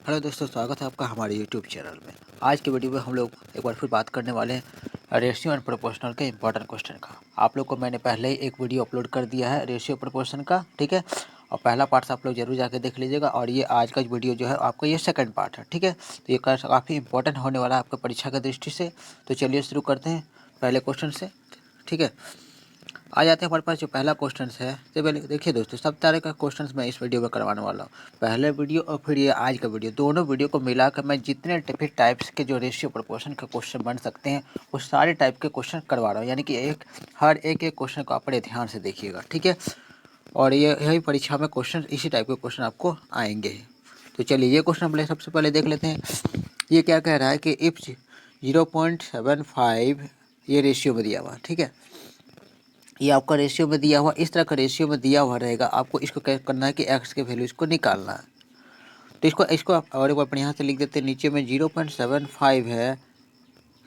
Hello दोस्तों, स्वागत है आपका हमारे यूट्यूब चैनल में। आज की वीडियो में हम लोग एक बार फिर बात करने वाले हैं रेशियो एंड प्रोपोर्शनल के इंपॉर्टेंट क्वेश्चन का। आप लोग को मैंने पहले ही एक वीडियो अपलोड कर दिया है रेशियो प्रोपोर्शन का, ठीक है। और पहला पार्ट आप लोग जरूर जाके देख लीजिएगा। और ये आज का वीडियो जो है आपका ये सेकंड पार्ट है, ठीक है। तो ये काफ़ी इंपॉर्टेंट होने वाला है आपका परीक्षा की दृष्टि से। तो चलिए शुरू करते हैं पहले क्वेश्चन से, ठीक है। आ जाते हैं हमारे पास जो पहला क्वेश्चन है। तो पहले देखिए दोस्तों, सब तरह का क्वेश्चन मैं इस वीडियो में करवाने वाला हूँ। पहले वीडियो और फिर ये आज का वीडियो, दोनों वीडियो को मिलाकर मैं जितने डिफरेंट टाइप्स के जो रेशियो प्रोपोर्शन के क्वेश्चन बन सकते हैं वो सारे टाइप के क्वेश्चन करवा रहा हूँ। यानी कि हर एक क्वेश्चन को आप बड़े ध्यान से देखिएगा, ठीक है। और ये यही परीक्षा में क्वेश्चन, इसी टाइप के क्वेश्चन आपको आएंगे। तो चलिए ये क्वेश्चन हम सबसे पहले देख लेते हैं। ये क्या कह रहा है कि इफ 0.75 ये रेशियो में दिया हुआ, ठीक है। ये आपका रेशियो में दिया हुआ, इस तरह का रेशियो में दिया हुआ रहेगा। आपको इसको क्या करना है कि एक्स के वैल्यू इसको निकालना है। तो इसको आप और एक बार यहाँ से लिख देते हैं। नीचे में 0.75 है,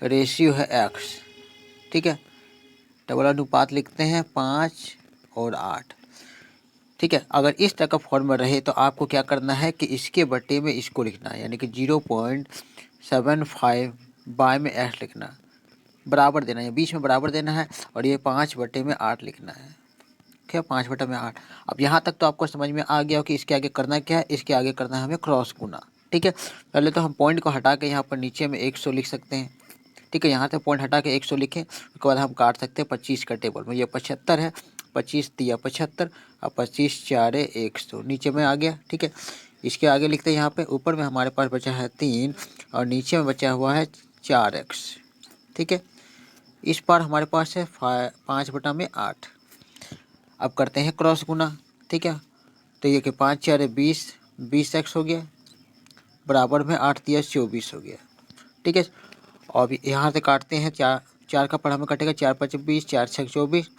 रेशियो है एक्स, ठीक है। डबल अनुपात लिखते हैं 5 और 8, ठीक है। अगर इस तरह का फॉर्म में रहे तो आपको क्या करना है कि इसके बटे में इसको लिखना है, यानी कि 0.75 बाय में एक्स लिखना, बराबर देना है, बीच में बराबर देना है। और ये 5/8 लिखना है, ठीक है। 5/8। अब यहाँ तक तो आपको समझ में आ गया हो कि इसके आगे करना क्या है। इसके आगे करना है हमें क्रॉस गुना, ठीक है। पहले तो हम पॉइंट को हटा के यहाँ पर नीचे में 100 लिख सकते हैं, ठीक है। यहाँ से पॉइंट हटा के 100 लिखें, उसके बाद हम काट सकते हैं 25 का टेबल में। ये 75 है, 25 दिया 75 और 25 4 100 नीचे में आ गया, ठीक है। इसके आगे लिखते हैं यहाँ पे, ऊपर में हमारे पास बचा है 3 और नीचे में बचा हुआ है 4x, ठीक है। इस बार हमारे पास है 5/8। अब करते हैं क्रॉस गुना, ठीक है। तो ये कि 5 4 20, 20x हो गया, बराबर में 8 दिया 24 हो गया, ठीक है। और अब यहाँ से काटते हैं, 4 का पढ़ा में कटेगा, 4 5 20, 4 6 24,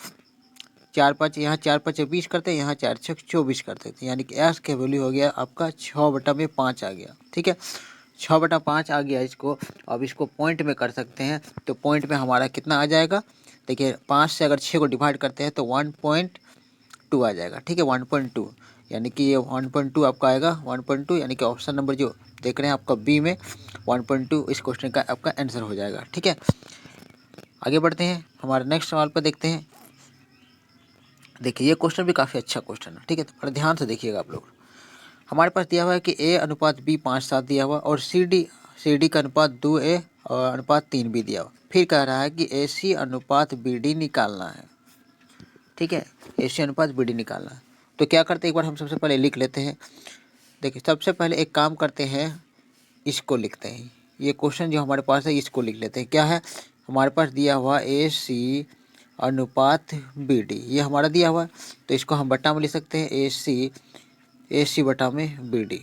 4 5 यहाँ 4 5 20 करते हैं, यहाँ 4 6 24 करते थे। यानी कि एक्स के वैल्यू हो गया आपका 6/5 आ गया, ठीक है। 6/5 आ गया इसको। अब इसको पॉइंट में कर सकते हैं, तो पॉइंट में हमारा कितना आ जाएगा। देखिए 5 से अगर 6 को डिवाइड करते हैं तो 1.2 आ जाएगा, ठीक है। 1.2 यानी कि ये 1.2 आपका आएगा, 1.2 यानी कि ऑप्शन नंबर जो देख रहे हैं आपका बी में 1.2 इस क्वेश्चन का आपका आंसर हो जाएगा, ठीक है। आगे बढ़ते हैं, हमारे नेक्स्ट सवाल पर देखते हैं। देखिए ये क्वेश्चन भी काफ़ी अच्छा क्वेश्चन है, ठीक है। तो बड़े ध्यान से देखिएगा आप लोग। हमारे पास दिया हुआ है कि A अनुपात B 5/7 दिया हुआ और CD का अनुपात 2A और अनुपात 3B दिया हुआ। फिर कह रहा है कि AC अनुपात BD निकालना है, ठीक है। AC अनुपात BD निकालना है। तो क्या करते हैं, एक बार हम सबसे पहले लिख लेते हैं। देखिए सबसे पहले एक काम करते हैं, इसको लिखते हैं। ये क्वेश्चन जो हमारे पास है इसको लिख लेते हैं। क्या है हमारे पास दिया हुआ AC अनुपात BD, ये हमारा दिया हुआ है। तो इसको हम बटा में लिख सकते हैं, AC बटा में BD,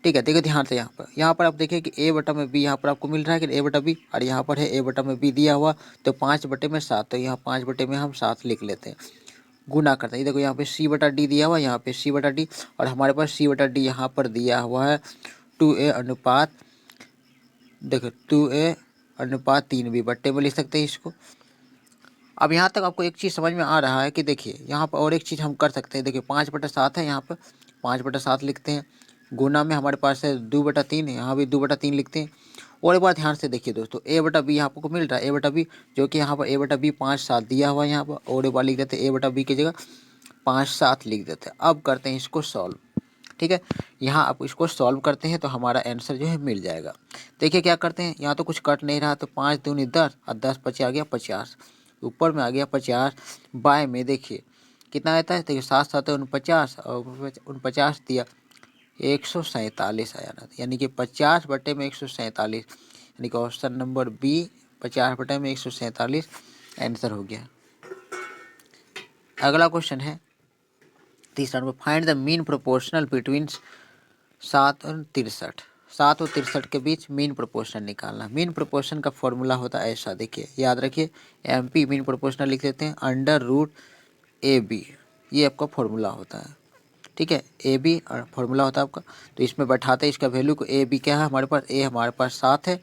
ठीक है। देखिए ध्यान से यहाँ पर आप देखिए कि A बटा में B यहाँ पर आपको मिल रहा है कि A बटा B, और यहाँ पर है A बटा में B दिया हुआ। तो 5/7, तो यहाँ 5 में हम 7 लिख लेते हैं। गुना करते हैं, देखो यहाँ पे C/D दिया हुआ, यहाँ पे C/D, और हमारे पास C/D यहाँ पर दिया हुआ है 2A अनुपात, देखो 2A अनुपात 3B, बट्टे में लिख सकते हैं इसको। अब यहाँ तक आपको एक चीज़ समझ में आ रहा है कि देखिए यहाँ पर और एक चीज़ हम कर सकते हैं। देखिए 5/7 है, यहाँ पर 5/7 लिखते हैं। गुना में हमारे पास है 2/3, यहाँ भी 2/3 लिखते हैं। और एक बार ध्यान से देखिए दोस्तों, A/B यहाँ आपको मिल रहा है, A/B जो कि यहाँ पर A/B 5/7 दिया हुआ है यहाँ पर। और एक बार लिख देते हैं A/B की जगह 5/7 लिख देते हैं। अब करते हैं इसको सॉल्व, ठीक है। यहाँ आप इसको सॉल्व करते हैं तो हमारा आंसर जो है मिल जाएगा। देखिए क्या करते हैं, यहाँ तो कुछ कट नहीं रहा, तो 5 दूनी 10 और 10 पचे आ गया 50, ऊपर में आ गया 50, बाय में देखिए कितना आता है। देखिए 7 7 49 और 49 दिया 147 आया ना, यानी कि 50 में 147, यानी कि ऑप्शन नंबर बी 50 में 147 आंसर हो गया। अगला क्वेश्चन है तीसरा number, find the mean proportional between 7 और 63। 7 और 63 के बीच मीन प्रोपोर्शन निकालना। मीन प्रोपोर्शन का फॉर्मूला होता है ऐसा, देखिए याद रखिए, MP मीन प्रोपोर्शनल लिख लेते हैं √AB, ये आपका फॉर्मूला होता है, ठीक है। AB और फॉर्मूला होता है आपका। तो इसमें बैठाते हैं इसका वैल्यू को। AB क्या है हमारे पास, A हमारे पास 7 है,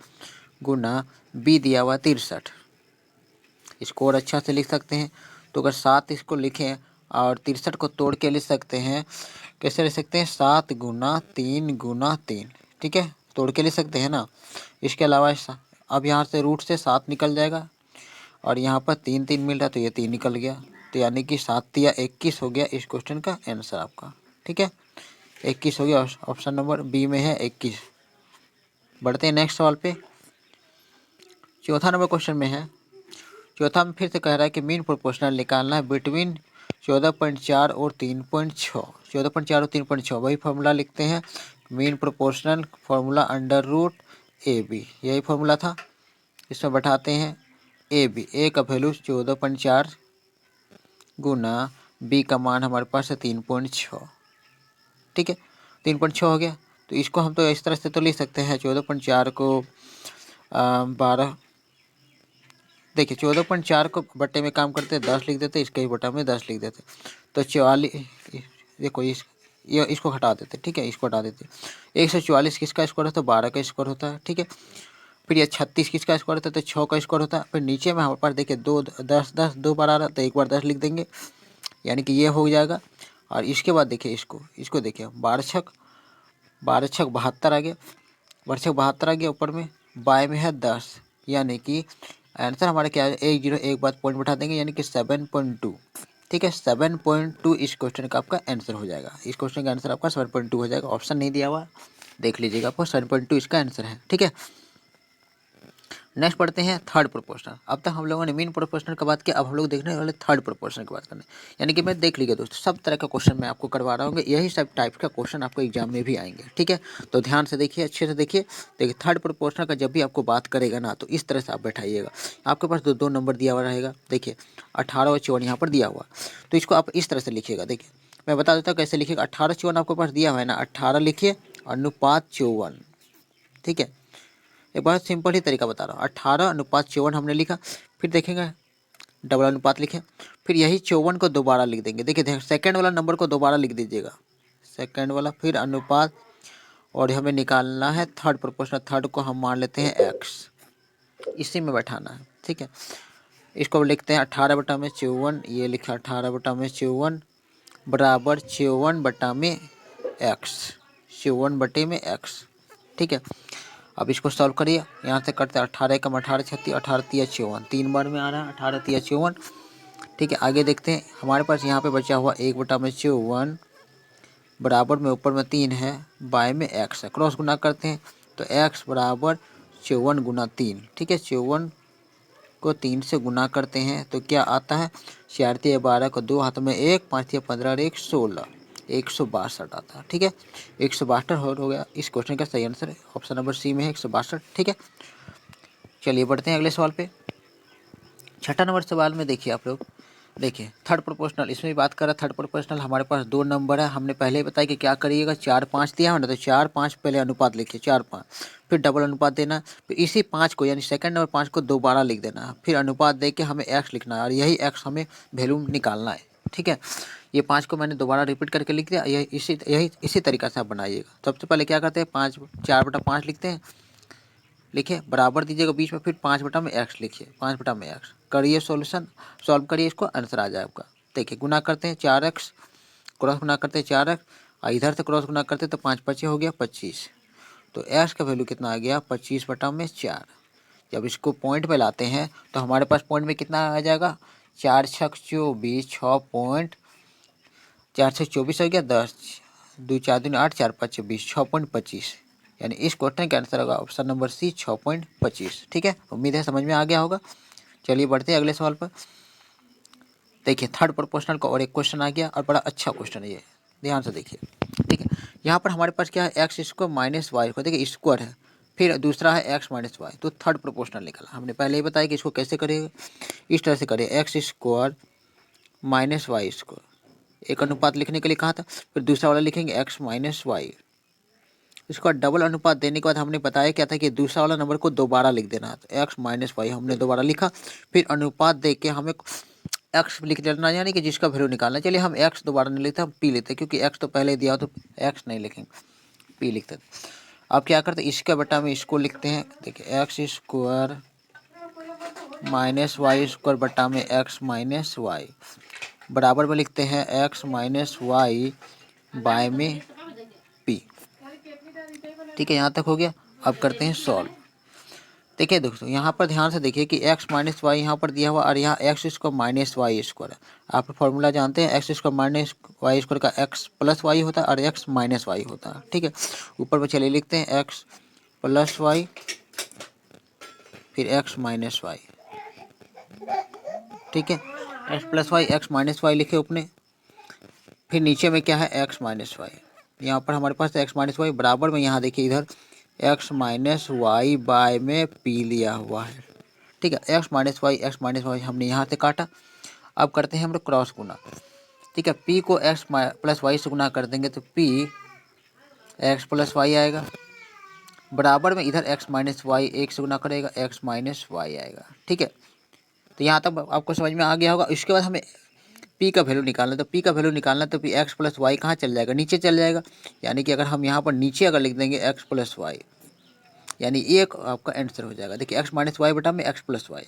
गुना B दिया हुआ 63। इसको और अच्छा से लिख सकते हैं। तो अगर 7 इसको लिखें और 63 को तोड़ के लिख सकते हैं, कैसे लिख सकते हैं, 7 गुना 3 गुना 3, ठीक है, तोड़ के लिख सकते हैं ना। इसके अलावा अब यहाँ से रूट से 7 निकल जाएगा और यहाँ पर 3 3 मिल रहा है तो ये 3 निकल गया, तो यानी कि 7 या 21 हो गया इस क्वेश्चन का आंसर आपका, ठीक है, 21 हो गया, ऑप्शन नंबर बी में है 21। बढ़ते हैं नेक्स्ट सवाल पे। चौथा नंबर क्वेश्चन में है, चौथा में फिर से कह रहा है कि मीन प्रोपोर्शनल निकालना है बिटवीन 14.4 और 3.6। 14.4 और 3.6 वही फॉर्मूला लिखते हैं, mean proportional formula under root A B, यही फार्मूला था। इसमें बैठाते हैं ए बी, ए का वैल्यू 14.4 गुना बी का मान हमारे पास है 3.6, ठीक है, 3.6 हो गया। तो इसको हम तो इस तरह से तो लिख सकते हैं, 14.4 को 12, देखिए 14.4 को बट्टे में काम करते 10 लिख देते, इसके ही बटा में 10 लिख देते, तो 44, देखो ये इसको हटा देते, ठीक है, इसको हटा देते। 144 किसका स्क्वायर होता है, 12 का स्क्वायर होता है, ठीक है। फिर ये 36 किसका स्क्वायर होता है, तो 6 का स्क्वायर होता है। फिर नीचे में हमारे पास देखिए 2 10 10 2 बार आ रहा है, तो एक बार 10 लिख देंगे, यानी कि ये हो जाएगा। और इसके बाद देखिए इसको देखिए 12 छक 72 आ गया, 12 छक 72 आ गया, ऊपर में बाय में है 10, यानी कि आंसर हमारा क्या है, 1 0 एक बात पॉइंट बैठा देंगे, यानी कि 7.2, ठीक है, 7.2 इस क्वेश्चन का आपका आंसर हो जाएगा। इस क्वेश्चन का आंसर आपका 7.2 हो जाएगा, ऑप्शन नहीं दिया हुआ, देख लीजिएगा, आपको 7.2 इसका आंसर है, ठीक है। नेक्स्ट पढ़ते हैं थर्ड प्रोपोर्शनल। अब तक हम लोगों ने मीन प्रोपोर्शनल की बात की, अब हम लोग देखने वाले थर्ड प्रोपोर्शनल की बात करने, यानी कि मैं देख लीजिए दोस्तों, सब तरह का क्वेश्चन मैं आपको करवा रहा हूँ, यही सब टाइप का क्वेश्चन आपको एग्जाम में भी आएंगे, ठीक है। तो ध्यान से देखिए, अच्छे से देखिए। देखिए थर्ड प्रोपोर्शनल का जब भी आपको बात करेगा ना, तो इस तरह से आप बैठाइएगा। आपके पास दो नंबर दिया हुआ रहेगा, देखिए 18 और 54 यहाँ पर दिया हुआ, तो इसको आप इस तरह से लिखिएगा। देखिए मैं बता देता हूँ कैसे लिखिएगा। 18 54 आपके पास दिया हुआ है ना, 18 लिखिए अनुपात 54, ठीक है, एक बहुत सिंपल ही तरीका बता रहा हूँ। 18:54 हमने लिखा, फिर देखेंगे डबल अनुपात लिखें, फिर यही 54 को दोबारा लिख देंगे। देखिए सेकंड वाला नंबर को दोबारा लिख दीजिएगा, सेकंड वाला, फिर अनुपात, और हमें निकालना है थर्ड प्रोपोर्शनल। थर्ड को हम मान लेते हैं एक्स, इसी में बैठाना है, ठीक है। इसको लिखते हैं 18/54, ये लिखा 18/54 बराबर 54/x, 54/x, ठीक है। अब इसको सॉल्व करिए, यहाँ से करते हैं 18 कम 18 36, 18 3 54, 3 बार में आ रहा है 18 3 54, ठीक है। आगे देखते हैं, हमारे पास यहाँ पे बचा हुआ 1/54 बराबर में ऊपर में 3 है, बाय में x है, क्रॉस गुना करते हैं तो x बराबर 54 गुना 3, ठीक है। 54 को 3 से गुना करते हैं तो क्या आता है, 4 3 12 को 2 हाथ में 1, 5 3 15 और 1 16, 162 आता है, ठीक है। 162 हो गया। इस क्वेश्चन का सही आंसर है ऑप्शन नंबर सी में है 162, ठीक है। चलिए बढ़ते हैं अगले सवाल पे। छठा नंबर सवाल में देखिए आप लोग, देखिए थर्ड प्रोपोर्शनल, इसमें भी बात कर रहा है थर्ड प्रोपोर्शनल। हमारे पास 2 नंबर है, हमने पहले ही बताया कि क्या करिएगा, 4 5 दिया है ना, तो 4 5 पहले अनुपात लिखिए, 4 5, फिर डबल अनुपात देना, फिर इसी 5 को यानी सेकंड नंबर 5 को दोबारा लिख देना, फिर अनुपात दे के हमें एक्स लिखना है, और यही एक्स हमें वैल्यू निकालना है, ठीक है। ये 5 को मैंने दोबारा रिपीट करके लिख दिया, यही इसी तरीका से आप बनाइएगा। सबसे पहले क्या करते हैं, 5 4/5 लिखते हैं, लिखिए बराबर दीजिएगा बीच में, फिर 5/x लिखिए, 5/x करिए, सॉल्यूशन सॉल्व करिए, इसको आंसर आ जाए आपका। देखिए गुना करते हैं 4x, क्रॉस गुना करते हैं 4x, और इधर से क्रॉस गुना करते हैं तो 5 5 हो गया 25, तो x का वैल्यू कितना आ गया 25/4। जब इसको पॉइंट पे लाते हैं तो हमारे पास पॉइंट में कितना आ जाएगा, 4 6 24, 6 पॉइंट, 4 6 24 हो गया 10, 2 4 दूनी 8, 4 5 20, 6.25, यानी इस क्वेश्चन का आंसर होगा ऑप्शन नंबर सी 6.25, ठीक है। उम्मीद है समझ में आ गया होगा। चलिए बढ़ते हैं अगले सवाल पर। देखिए थर्ड प्रोपोर्शनल का और एक क्वेश्चन आ गया, और बड़ा अच्छा क्वेश्चन है ये, ध्यान से देखिए, ठीक है। यहाँ पर हमारे पास क्या है, एक्स स्क्वायर माइनस वाई को, देखिए स्क्वायर है, फिर दूसरा है एक्स माइनस वाई, तो थर्ड प्रोपोर्शनल निकला। हमने पहले ही बताया कि इसको कैसे करेगा, इस तरह से करिए, X square minus Y square, एक अनुपात लिखने के लिए कहा था, फिर दूसरा वाला लिखेंगे एक्स माइनस वाई। इसका डबल अनुपात देने के बाद हमने बताया क्या था कि दूसरा वाला नंबर को दोबारा लिख देना है, तो एक्स माइनस वाई हमने दोबारा लिखा, फिर अनुपात दे के हमें एक्स लिख देना, यानी कि जिसका वैल्यू निकालना। चलिए हम एक्स दोबारा नहीं लिखते, हम पी लेते, क्योंकि एक्स तो पहले दिया तो एक्स नहीं लिखेंगे, पी लिखते। अब क्या करते, इसका बटा में इसको लिखते हैं, देखिए X square minus Y square बटा में एक्स माइनस वाई, बराबर में लिखते हैं एक्स माइनस वाई बाय में पी। ठीक है, यहाँ तक हो गया। अब करते हैं सॉल्व। देखिए दोस्तों, यहाँ पर ध्यान से देखिए कि x माइनस वाई यहाँ पर दिया हुआ और यहाँ X square minus Y square है। आप फॉर्मूला जानते हैं, X square minus Y square का x प्लस वाई होता है और x माइनस वाई होता है। ठीक है, ऊपर में चलिए लिखते हैं x प्लस वाई फिर x माइनस वाई। ठीक है, x plus Y x minus Y लिखे अपने, फिर नीचे में क्या है x माइनस वाई। यहाँ पर हमारे पास x माइनस वाई बराबर में, यहाँ देखिए इधर x माइनस वाई बाय में p लिया हुआ है। ठीक है, x माइनस वाई हमने यहाँ से काटा। अब करते हैं हम लोग क्रॉस गुना। ठीक है, p को x प्लस वाई से गुना कर देंगे तो p x प्लस वाई आएगा, बराबर में इधर x माइनस वाई एक से गुना करेगा x माइनस वाई आएगा। ठीक है, तो यहाँ तक आपको समझ में आ गया होगा। इसके बाद हमें p का वैल्यू निकालना, तो p का वैल्यू निकालना तो p x प्लस वाई कहाँ चल जाएगा, नीचे चल जाएगा। यानी कि अगर हम यहाँ पर नीचे अगर लिख देंगे x प्लस वाई, यानी एक आपका आंसर हो जाएगा। देखिए x माइनस वाई बटा में x प्लस वाई,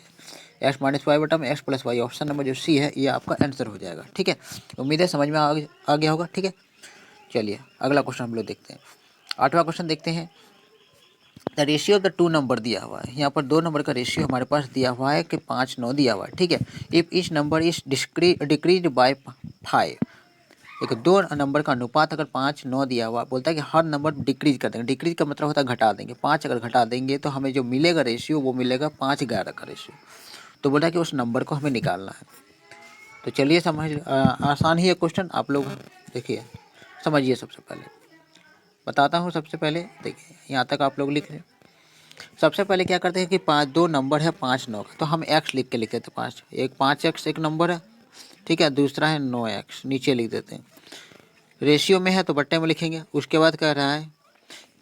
एक्स माइनस वाई बटा में X plus Y, option number जो सी है ये आपका आंसर हो जाएगा। ठीक है, उम्मीद है समझ में आ गया होगा। ठीक है, चलिए अगला क्वेश्चन हम लोग देखते हैं। 8वां क्वेश्चन देखते हैं। The ratio of the two number दिया हुआ है, यहाँ पर दो नंबर का रेशियो हमारे पास दिया हुआ है कि 5-9 दिया हुआ है। ठीक है, if each number is decrease by 5, एक दो नंबर का अनुपात अगर 5-9 दिया हुआ, बोलता है कि हर नंबर डिक्रीज कर देंगे। डिक्रीज का मतलब होता है घटा देंगे। 5 अगर घटा देंगे तो हमें जो मिलेगा रेशियो वो मिलेगा 5-11 का रेशियो। तो बोला कि उस नंबर को हमें निकालना है। तो चलिए आसान ही है क्वेश्चन, आप लोग देखिए समझिए। सबसे पहले बताता हूँ। सबसे पहले देखिए यहाँ तक आप लोग लिख रहे हैं। सबसे पहले क्या करते हैं कि दो नंबर है 5-9 का, तो हम x लिख के लिख देते हैं। 5x एक नंबर है। ठीक है, दूसरा है 9x, नीचे लिख देते हैं। रेशियो में है तो बट्टे में लिखेंगे। उसके बाद कह रहा है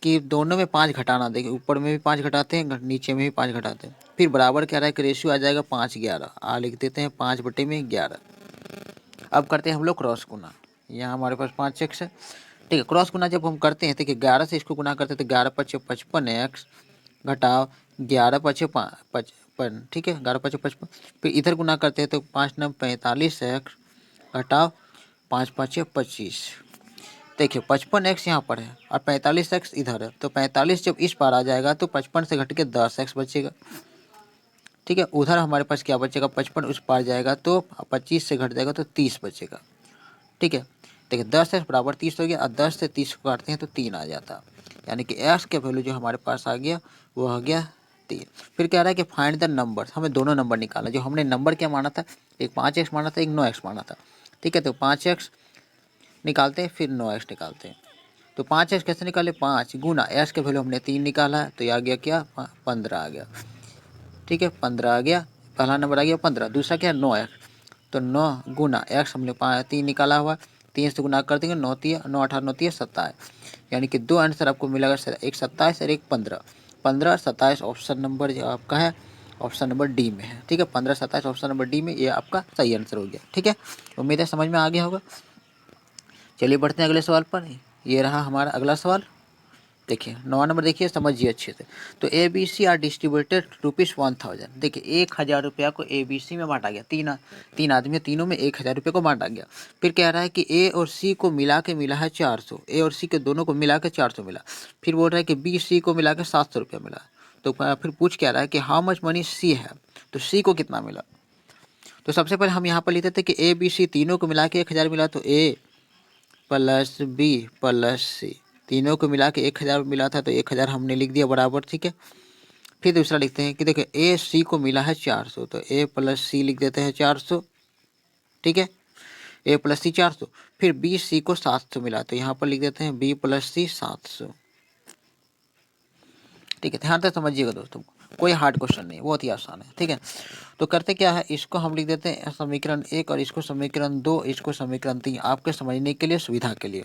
कि दोनों में 5 घटाना, देखिए ऊपर में भी 5 घटाते हैं, नीचे में भी 5 घटाते हैं। फिर बराबर कह रहा है कि रेशियो आ जाएगा 5-11, लिख देते हैं 5/11। अब करते हैं हम लोग क्रॉस गुना। यहाँ हमारे पास 5x है। ठीक है, क्रॉस गुना जब हम करते हैं तो 11 से इसको गुना करते हैं तो 11×5 = 55x घटाओ 11×5 = 55। ठीक है, 11×5 = 55। फिर इधर गुना करते हैं तो 5×9 = 45x घटाओ 5×5 = 25। देखिए 55x यहाँ पर है और 45x इधर है, तो 45 जब इस पार आ जाएगा तो 55 से घट के 10x बचेगा। ठीक है, उधर हमारे पास क्या बचेगा, 55 उस पार जाएगा तो 25 से घट जाएगा तो 30 बचेगा। ठीक है, देखिए 10x बराबर 30 हो गया और 10 से 30 को काटते हैं तो 3 आ जाता। यानी कि x के वैल्यू जो हमारे पास आ गया वो आ गया 3। फिर कह रहा है कि फाइंड द नंबर, हमें दोनों नंबर निकालना। जो हमने नंबर क्या माना था, एक 5x माना था, एक 9x माना था। ठीक है, तो 5x निकालते हैं फिर 9x निकालते हैं। तो 5x कैसे निकाले, 5 गुना x के वैल्यू हमने 3 निकाला है तो ये आ गया क्या 15 आ गया। ठीक है, 15 आ गया, पहला नंबर आ गया 15। दूसरा क्या है 9x, तो 9 गुना x हमने 3 निकाला हुआ, 3 से गुना कर देंगे, 9 18 9 27। यानी कि दो आंसर आपको मिलेगा, एक 27 और एक 15। 15-27 ऑप्शन नंबर जो आपका है ऑप्शन नंबर डी में है। ठीक है, 15-27 ऑप्शन नंबर डी में ये आपका सही आंसर हो गया। ठीक है, उम्मीद है समझ में आ गया होगा। चलिए बढ़ते हैं अगले सवाल पर। ये रहा हमारा अगला सवाल। देखिए 9वां नंबर, देखिए समझिए अच्छे से। तो ABC आर डिस्ट्रीब्यूटेड ₹1000। देखिए 1000 रुपया को ABC में बांटा गया। तीन आदमी, तीनों में 1000 रुपये को बांटा गया। फिर कह रहा है कि A और C को मिला के मिला है 400। A और C के दोनों को मिला के 400 मिला। फिर बोल रहा है कि B C को मिला के 700 रुपया मिला। तो फिर पूछ क्या रहा है कि हाउ मच मनी C है, तो C को कितना मिला। तो सबसे पहले हम यहाँ पर लिखते थे कि ABC तीनों को मिला के 1000 मिला, तो A plus B plus C तीनों को मिला के 1000 मिला था, तो 1000 हमने लिख दिया बराबर। ठीक है, फिर दूसरा लिखते हैं कि देखिए ए सी को मिला है 400, तो ए प्लस सी लिख देते हैं 400। ठीक है, ए प्लस सी 400। फिर बी सी को 700 मिला, तो यहाँ पर लिख देते हैं बी प्लस सी 700। ठीक है, ध्यान से समझिएगा दोस्तों, कोई हार्ड क्वेश्चन नहीं, बहुत ही आसान है। ठीक है, तो करते क्या है, इसको हम लिख देते हैं समीकरण 1 और इसको समीकरण 2, इसको समीकरण 3, आपके समझने के लिए, सुविधा के लिए।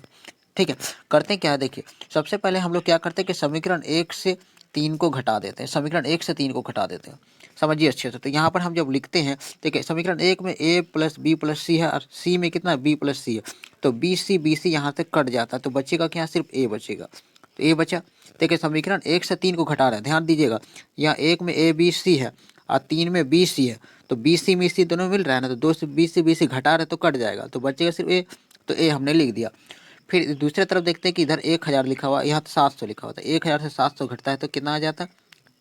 ठीक है, करते क्या है, देखिए सबसे पहले हम लोग क्या करते हैं कि समीकरण 1 से 3 को घटा देते हैं। समीकरण 1 से 3 को घटा देते हैं, समझिए अच्छे से। तो यहाँ पर हम जब लिखते हैं, देखिए समीकरण 1 में a प्लस बी प्लस सी है और c में कितना b प्लस सी है, तो बी सी यहाँ से कट जाता है, तो बचेगा क्या, सिर्फ a बचेगा। तो a बचा। देखिए समीकरण 1 से 3 को घटा रहे हैं, ध्यान दीजिएगा। यहाँ 1 में a b c है और 3 में b c है, तो BC में सी दोनों मिल रहा है ना, तो 2 से BC घटा रहे तो कट जाएगा, तो बचेगा सिर्फ A, तो A हमने लिख दिया। फिर दूसरी तरफ देखते हैं कि इधर 1000 लिखा हुआ, यहाँ 700 लिखा हुआ था, 1000 से 700 घटता है तो कितना आ जाता है,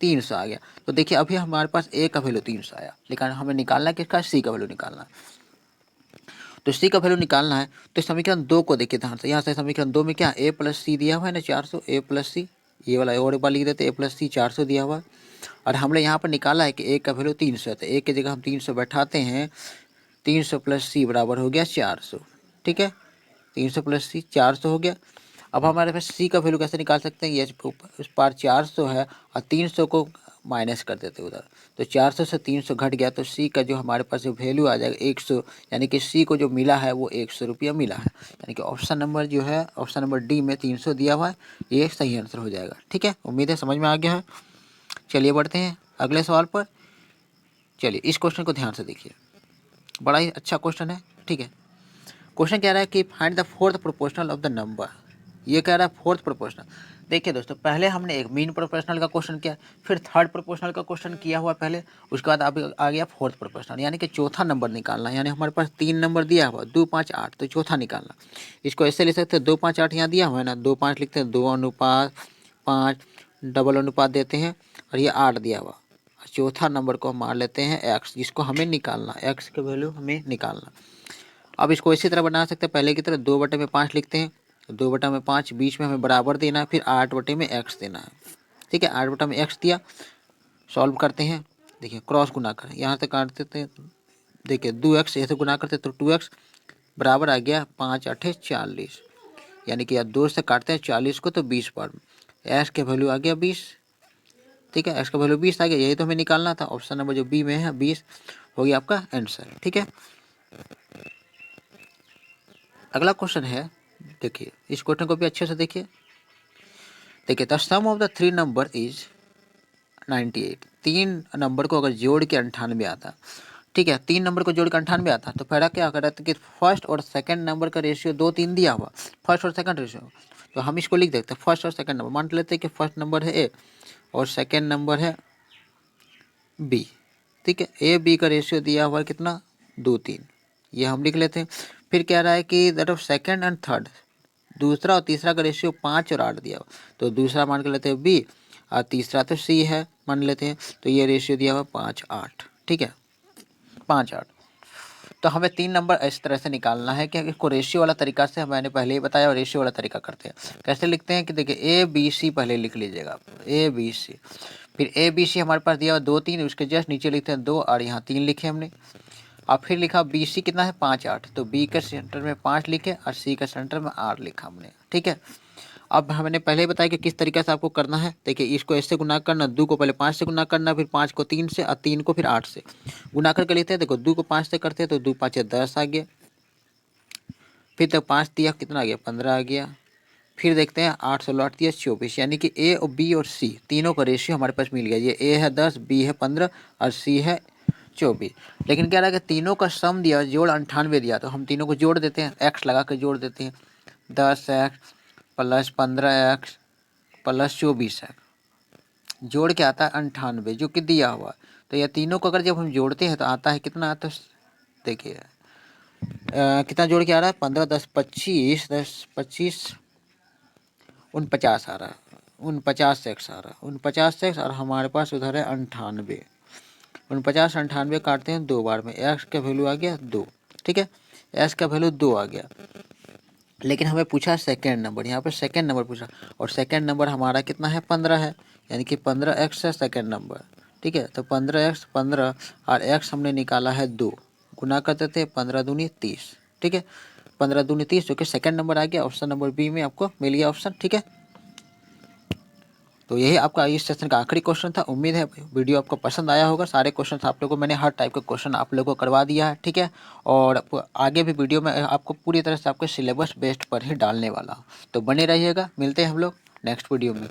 300 आ गया। तो देखिए अभी हमारे पास A का वैल्यू 300 आया, लेकिन हमें निकालना है किसका, C का वैल्यू निकालना है। तो C का वैल्यू निकालना है तो समीकरण 2 को देखिए ध्यान से, यहाँ से समीकरण 2 में क्या A प्लस C दिया हुआ है ना 400, A प्लस C, ये वाला और एक बार लिख देते A प्लस C 400 दिया हुआ है, और हमने यहाँ पर निकाला है कि A का वैल्यू 300 है, तो A की जगह हम 300 बैठाते हैं, 300 प्लस C बराबर हो गया 400, ठीक है, 300 प्लस C 400 हो गया। अब हमारे पास C का वैल्यू कैसे निकाल सकते हैं, ये उस पार 400 है और 300 को माइनस कर देते उधर, तो 400 से 300 घट गया, तो C का जो हमारे पास जो वैल्यू आ जाएगा 100, यानी कि C को जो मिला है वो 100 रुपया मिला है, यानी कि ऑप्शन नंबर जो है, ऑप्शन नंबर डी में 300 दिया हुआ है, ये सही आंसर हो जाएगा। ठीक है, उम्मीद है समझ में आ गया है। चलिए बढ़ते हैं अगले सवाल पर। चलिए इस क्वेश्चन को ध्यान से देखिए, बड़ा ही अच्छा क्वेश्चन है। ठीक है, क्वेश्चन कह रहा है कि find the fourth proportional of the number, ये कह रहा है फोर्थ प्रोपोर्शनल। देखिए दोस्तों, पहले हमने एक मीन प्रोपोर्शनल का क्वेश्चन किया, फिर थर्ड प्रोपोर्शनल का क्वेश्चन किया हुआ पहले, उसके बाद अभी आ गया फोर्थ प्रोपोर्शनल, यानी कि चौथा नंबर निकालना। यानी हमारे पास 3 नंबर दिया हुआ 2, 5, 8, तो चौथा निकालना। इसको ऐसे लिख सकते हैं 2, 5, 8 यहाँ दिया हुआ है ना, 2, 5 लिखते हैं, 2 अनुपात 5 डबल अनुपात देते हैं, और ये 8 दिया हुआ, चौथा नंबर को हम मान लेते हैं x, जिसको हमें निकालना, x के वैल्यू हमें निकालना। अब इसको इसी तरह बना सकते हैं, पहले की तरह 2/5 लिखते हैं, 2/5 बीच में हमें बराबर देना है, फिर 8/x देना है। ठीक है, 8/x दिया, सॉल्व करते हैं। देखिए क्रॉस गुना कर, यहाँ से काट देते हैं, देखिए 2x ऐसे गुना करते तो 2x बराबर आ गया 5 8 40, यानी कि 2 से काटते हैं 40 को तो 20 बार, x के वैल्यू आ गया 20। ठीक है, x का वैल्यू 20 आ गया, यही तो हमें निकालना था। ऑप्शन नंबर जो बी में है 20 हो गया आपका आंसर। ठीक है, अगला क्वेश्चन है, देखिए इस क्वेश्चन को भी अच्छे से देखिए। देखिए the sum of the 3 number is 98, 3 number को अगर जोड़ के 98 आता, ठीक है, 3 नंबर को जोड़ के 98 आता, तो पहला क्या कर रहा था कि फर्स्ट और सेकंड नंबर का रेशियो 2 3 दिया हुआ, फर्स्ट और सेकंड रेशियो, तो हम इसको लिख देते हैं फर्स्ट और सेकंड नंबर, मान लेते हैं कि फर्स्ट नंबर है ए और सेकंड नंबर है बी। ठीक है, ए बी का रेशियो दिया हुआ है कितना, 2 3, ये हम लिख लेते हैं। फिर कह रहा है कि that of second and third, दूसरा और तीसरा का रेशियो 5 और 8 दिया हुआ, तो दूसरा मान के लेते हैं बी और तीसरा तो सी है मान लेते हैं, तो ये रेशियो दिया हुआ 5 8। ठीक है, 5 8, तो हमें 3 नंबर इस तरह से निकालना है कि इसको रेशियो वाला तरीका से, मैंने पहले ही बताया, और रेशियो वाला तरीका करते हैं। कैसे लिखते हैं कि देखिए ए बी सी पहले लिख लीजिएगा, ए बी सी, फिर ए बी सी हमारे पास दिया हुआ 2 3, उसके जस्ट नीचे लिखते हैं 2 और यहाँ 3 लिखे हमने, और फिर लिखा बी सी कितना है 5 8, तो बी के सेंटर में 5 लिखे और सी के सेंटर में 8 लिखा हमने। ठीक है, अब हमने पहले ही बताया कि किस तरीके से आपको करना है। देखिए इसको ऐसे गुना करना, 2 को पहले 5 से गुना करना, फिर 5 को 3 से और 3 को फिर 8 से गुना करके लेते हैं। देखो 2 को 5 से करते हैं तो 2 5 10 आ गया, फिर तक 5 दिया कितना आ गया 15 आ गया, फिर देखते हैं 8 से लौट दिया 24, यानी कि ए और बी और सी तीनों का रेशियो हमारे पास मिल गया। ये ए है 10, बी है 15 और सी है 24। लेकिन क्या रहा कि तीनों का सम दिया, जोड़ 98 दिया, तो हम तीनों को जोड़ देते हैं, एक्स लगा कर जोड़ देते हैं, 10x plus 15x plus 24x, जोड़ के आता है 98 जो कि दिया हुआ। तो यह तीनों को अगर जब हम जोड़ते हैं तो आता है कितना आता है, देखिए कितना जोड़ के आ रहा है, 15 10 25, 10 25 49 आ रहा है, 49x आ रहा है, 49x, और हमारे पास उधर है 98, 49 98 काटते हैं 2 बार में, x का वैल्यू आ गया 2। ठीक है, x का वैल्यू 2 आ गया, लेकिन हमें पूछा सेकेंड नंबर, यहाँ पे सेकेंड नंबर पूछा, और सेकेंड नंबर हमारा कितना है 15 है, यानी कि 15x है सेकेंड नंबर। ठीक है, तो 15x 15 और x हमने निकाला है 2, गुना करते थे 15 दूनी 30। ठीक है, 15 दूनी 30 जो कि सेकेंड नंबर आ गया, ऑप्शन नंबर बी में आपको मिल गया ऑप्शन। ठीक है, तो यही आपका इस सेशन का आखिरी क्वेश्चन था। उम्मीद है वीडियो आपको पसंद आया होगा। सारे क्वेश्चन आप लोगों को मैंने हर टाइप का क्वेश्चन आप लोगों को करवा दिया है। ठीक है, और आगे भी वीडियो में आपको पूरी तरह से आपके सिलेबस बेस्ड पर ही डालने वाला हूँ, तो बने रहिएगा। मिलते हैं हम लोग नेक्स्ट वीडियो में।